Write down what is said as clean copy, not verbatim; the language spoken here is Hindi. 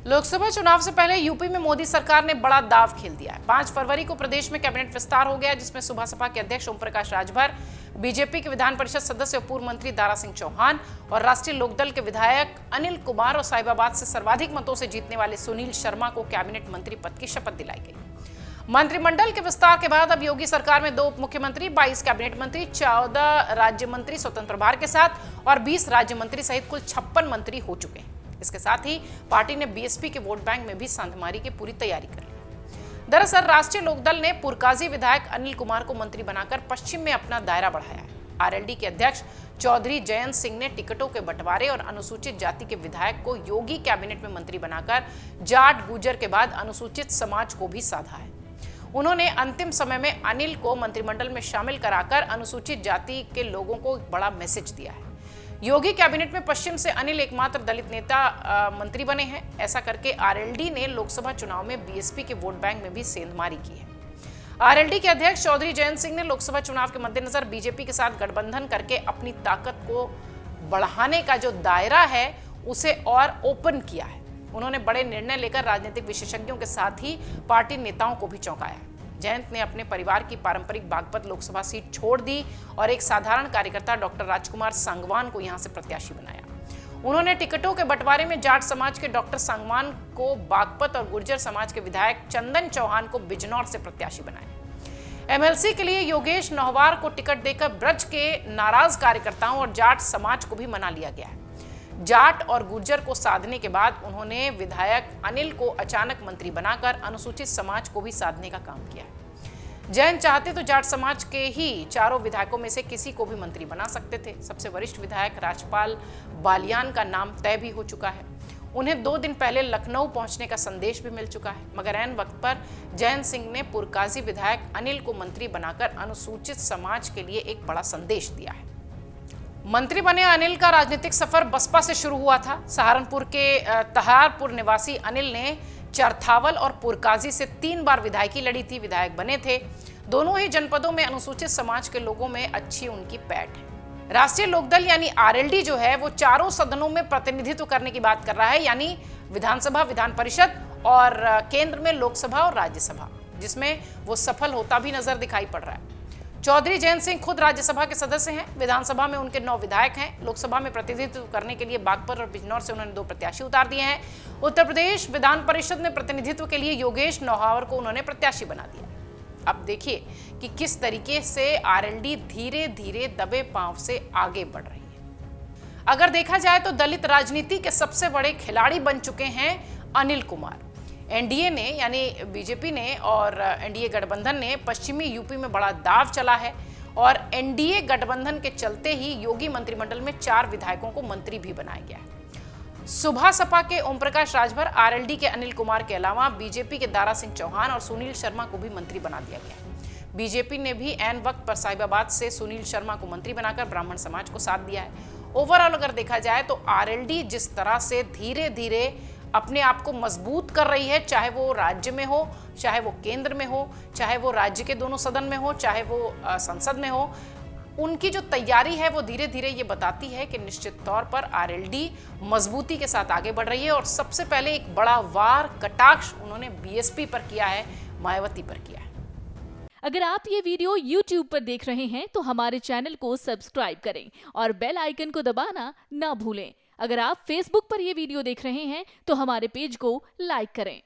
लोकसभा चुनाव से पहले यूपी में मोदी सरकार ने बड़ा दांव खेल दिया है। 5 फरवरी को प्रदेश में कैबिनेट विस्तार हो गया, जिसमें सुबह सपा के अध्यक्ष ओम प्रकाश राजभर, बीजेपी के विधान परिषद सदस्य और पूर्व मंत्री दारा सिंह चौहान और राष्ट्रीय लोकदल के विधायक अनिल कुमार और साहिबाबाद से सर्वाधिक मतों से जीतने वाले सुनील शर्मा को कैबिनेट मंत्री पद की शपथ दिलाई गई। मंत्रिमंडल के विस्तार के बाद अब योगी सरकार में 2 उप मुख्यमंत्री, 22 कैबिनेट मंत्री, 14 राज्य मंत्री स्वतंत्र प्रभार के साथ और 20 राज्य मंत्री सहित कुल 56 मंत्री हो चुके हैं। इसके साथ ही पार्टी ने बीएसपी के वोट बैंक में भी सांधमारी की पूरी तैयारी कर ली। दरअसल राष्ट्रीय लोकदल ने पुरकाजी विधायक अनिल कुमार को मंत्री बनाकर पश्चिम में अपना दायरा बढ़ाया है। आरएलडी के अध्यक्ष चौधरी जयंत सिंह ने टिकटों के बंटवारे और अनुसूचित जाति के विधायक को योगी कैबिनेट में मंत्री बनाकर जाट गुर्जर के बाद अनुसूचित समाज को भी साधा है। उन्होंने अंतिम समय में अनिल को मंत्रिमंडल में शामिल कराकर अनुसूचित जाति के लोगों को एक बड़ा मैसेज दिया है। योगी कैबिनेट में पश्चिम से अनिल एकमात्र दलित नेता मंत्री बने हैं। ऐसा करके आरएलडी ने लोकसभा चुनाव में बीएसपी के वोट बैंक में भी सेंधमारी की है। आरएलडी के अध्यक्ष चौधरी जयंत सिंह ने लोकसभा चुनाव के मद्देनजर बीजेपी के साथ गठबंधन करके अपनी ताकत को बढ़ाने का जो दायरा है उसे और ओपन किया है। उन्होंने बड़े निर्णय लेकर राजनीतिक विशेषज्ञों के साथ ही पार्टी नेताओं को भी चौंकाया। जयंत ने अपने परिवार की पारंपरिक बागपत लोकसभा सीट छोड़ दी और एक साधारण कार्यकर्ता डॉक्टर राजकुमार सांगवान को यहां से प्रत्याशी बनाया। उन्होंने टिकटों के बंटवारे में जाट समाज के डॉक्टर सांगवान को बागपत और गुर्जर समाज के विधायक चंदन चौहान को बिजनौर से प्रत्याशी बनाया। एमएलसी के लिए योगेश नौहवार को टिकट देकर ब्रज के नाराज कार्यकर्ताओं और जाट समाज को भी मना लिया गया है। जाट और गुर्जर को साधने के बाद उन्होंने विधायक अनिल को अचानक मंत्री बनाकर अनुसूचित समाज को भी साधने का काम किया। जैन चाहते तो जाट समाज के ही 4 विधायकों में से किसी को भी मंत्री बना सकते थे। सबसे वरिष्ठ विधायक राजपाल बालियान का नाम तय भी हो चुका है। उन्हें 2 दिन पहले लखनऊ पहुंचने का संदेश भी मिल चुका है, मगर ऐन वक्त पर जयंत सिंह ने पुरकाजी विधायक अनिल को मंत्री बनाकर अनुसूचित समाज के लिए एक बड़ा संदेश दिया है। मंत्री बने अनिल का राजनीतिक सफर बसपा से शुरू हुआ था। सहारनपुर के तहारपुर निवासी अनिल ने चरथावल और पुरकाजी से 3 बार विधायकी लड़ी थी, विधायक बने थे। दोनों ही जनपदों में अनुसूचित समाज के लोगों में अच्छी उनकी पैठ है। राष्ट्रीय लोकदल यानी आरएलडी जो है वो 4 सदनों में प्रतिनिधित्व करने की बात कर रहा है, यानी विधानसभा, विधान परिषद और केंद्र में लोकसभा और राज्यसभा, जिसमें वो सफल होता भी नजर दिखाई पड़ रहा है। चौधरी जयंत सिंह खुद राज्यसभा के सदस्य हैं। विधानसभा में उनके 9 विधायक हैं। लोकसभा में प्रतिनिधित्व करने के लिए बागपत और बिजनौर से उन्होंने 2 प्रत्याशी उतार दिए हैं। उत्तर प्रदेश विधान परिषद में प्रतिनिधित्व के लिए योगेश नौहवार को उन्होंने प्रत्याशी बना दिया। अब देखिए कि किस तरीके से आरएलडी धीरे धीरे दबे पांव से आगे बढ़ रही है। अगर देखा जाए तो दलित राजनीति के सबसे बड़े खिलाड़ी बन चुके हैं अनिल कुमार। एनडीए ने यानी बीजेपी ने और एनडीए गठबंधन ने पश्चिमी यूपी में बड़ा दांव चला है और एनडीए गठबंधन के चलते ही योगी मंत्रिमंडल में 4 विधायकों को मंत्री भी बनाया गया है। सुबह सपा के ओम प्रकाश राजभर, आरएलडी के अनिल कुमार के अलावा बीजेपी के दारा सिंह चौहान और सुनील शर्मा को भी मंत्री बना दिया गया। बीजेपी ने भी ऐन वक्त पर साहिबाबाद से सुनील शर्मा को मंत्री बनाकर ब्राह्मण समाज को साथ दिया है। ओवरऑल अगर देखा जाए तो आरएलडी जिस तरह से धीरे धीरे अपने आप को मजबूत कर रही है, चाहे वो राज्य में हो, चाहे वो केंद्र में हो, चाहे वो राज्य के दोनों सदन में हो, चाहे वो संसद में हो, उनकी जो तैयारी है वो धीरे धीरे ये बताती है कि निश्चित तौर पर आरएलडी मजबूती के साथ आगे बढ़ रही है। और सबसे पहले एक बड़ा वार कटाक्ष उन्होंने बीएसपी पर किया है, मायावती पर किया है। अगर आप ये वीडियो YouTube पर देख रहे हैं तो हमारे चैनल को सब्सक्राइब करें और बेल आइकन को दबाना ना भूलें। अगर आप Facebook पर ये वीडियो देख रहे हैं तो हमारे पेज को लाइक करें।